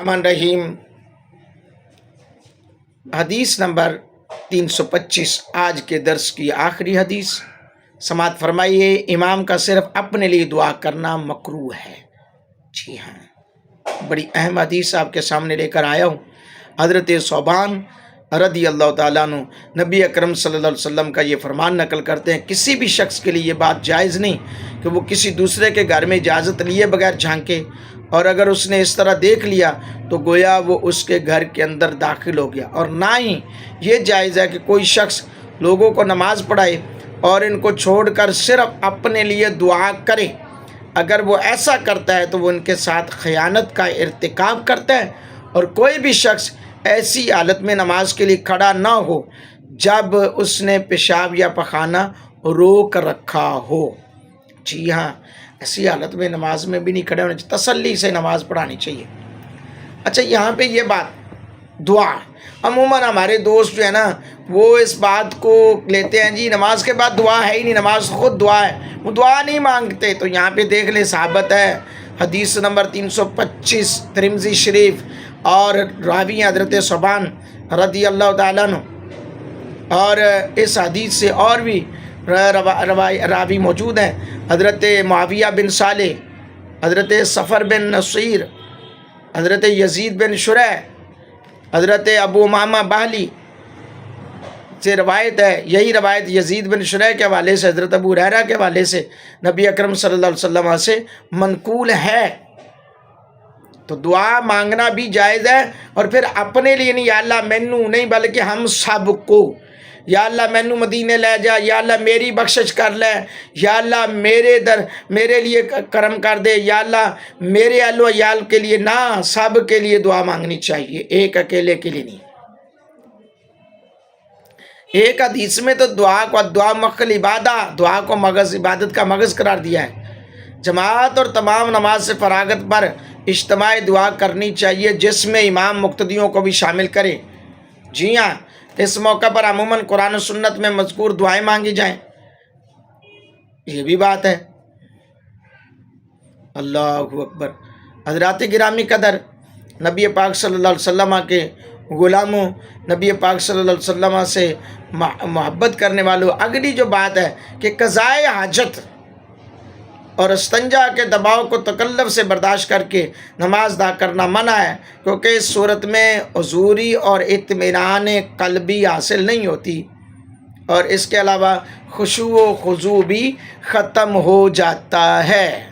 अमन रहीम। हदीस नंबर 325 आज के दर्स की आखिरी हदीस। समात फरमाइए, इमाम का सिर्फ अपने लिए दुआ करना मकरूह है। जी हाँ, बड़ी अहम हदीस आपके सामने लेकर आया हूँ। हज़रत सौबान रदी अल्लाह ताला अन्हु नबी अकरम सल्लल्लाहु अलैहि वसल्लम का ये फरमान नकल करते हैं, किसी भी शख्स के लिए ये बात जायज़ नहीं कि वो किसी दूसरे के घर में इजाज़त लिए बगैर झांके, और अगर उसने इस तरह देख लिया तो गोया वो उसके घर के अंदर दाखिल हो गया। और ना ही ये जायज़ है कि कोई शख्स लोगों को नमाज़ पढ़ाए और इनको छोड़कर सिर्फ अपने लिए दुआ करे। अगर वो ऐसा करता है तो वो उनके साथ खयानत का इर्तिकाब करता है। और कोई भी शख्स ऐसी हालत में नमाज के लिए खड़ा ना हो जब उसने पेशाब या पखाना रोक रखा हो। जी हाँ, ऐसी हालत में नमाज में भी नहीं खड़े होने चाहिए, तसल्ली से नमाज पढ़ानी चाहिए। अच्छा, यहाँ पे ये बात दुआ, अमूमन हमारे दोस्त जो है ना वो इस बात को लेते हैं, जी नमाज के बाद दुआ है ही नहीं, नमाज खुद दुआ है, वो दुआ नहीं मांगते। तो यहाँ पे देख ले, साहबत है हदीस नंबर 325 तिरमिज़ी शरीफ, और रावी हज़रत सौबान रदी अल्लाह ताला अन्हु। और इस हदीस से और भी रावी मौजूद हैं, हज़रत मुआविया बिन साले, हज़रत सफ़र बिन नसीर, हज़रत यजीद बिन शुरैह, हज़रत अबू उमामा बाहली से रवायत है। यही रवायत यजीद बिन शुरैह के हवाले से, हज़रत अबू हुरैरा के हवाले से नबी अकरम सल्लल्लाहु अलैहि वसल्लम से मनकूल है। तो दुआ मांगना भी जायज़ है, और फिर अपने लिए नहीं, या अल्लाह मैनू नहीं बल्कि हम सब को, या अल्लाह मैनू मदीने ले जा, या अल्लाह मेरी बख्शिश कर ले, या अल्लाह मेरे लिए करम कर दे, या अल्लाह मेरे अहलो अयाल के लिए, ना सब के लिए दुआ मांगनी चाहिए, एक अकेले के लिए नहीं। एक हदीस में तो दुआ मक्कल इबादा, दुआ को मगज़, इबादत का मगज़ करार दिया है। जमात और तमाम नमाज से फरागत पर इज्तिमाई दुआ करनी चाहिए, जिसमें इमाम मुक्तदियों को भी शामिल करे। जी हाँ, इस मौका पर अमूमन कुरान और सुन्नत में मज़कूर दुआएं मांगी जाएं, ये भी बात है। अल्लाहु अकबर। हज़रात गिरामी कदर, नबी पाक सल्लल्लाहु अलैहि वसल्लम के ग़ुलामों, नबी पाक सल्लल्लाहु अलैहि वसल्लम से मोहब्बत करने वालों, अगली जो बात है कि क़ज़ाए हाजत और इस्तंजा के दबाव को तकल्लुफ़ से बर्दाश्त करके नमाज अदा करना मना है, क्योंकि इस सूरत में हुज़ूरी और इत्मीनान क़ल्बी हासिल नहीं होती, और इसके अलावा खुशू व खुज़ू भी ख़त्म हो जाता है।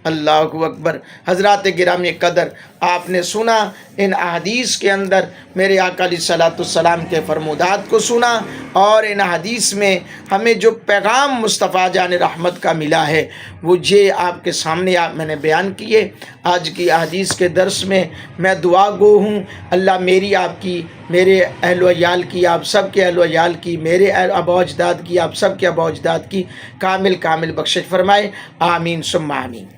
अल्लाहु अकबर। हज़रात गिरामी कदर, आपने सुना इन अहदीस के अंदर मेरे आका अलैहिस्सलाम के फरमूदात को सुना, और इन हदीस में हमें जो पैगाम मुस्तफ़ा जान रहमत का मिला है वो ये आपके सामने मैंने बयान किए। आज की हदीस के दर्स में मैं दुआ गो हूँ, अल्लाह मेरी, आपकी, मेरे अहलो अयाल की, आप सब के अहलो अयाल की, मेरे आबा अजदाद की, आप सब के आबा अजदाद की कामिल बख्शिश फरमाए। आमीन सुम्मा आमीन।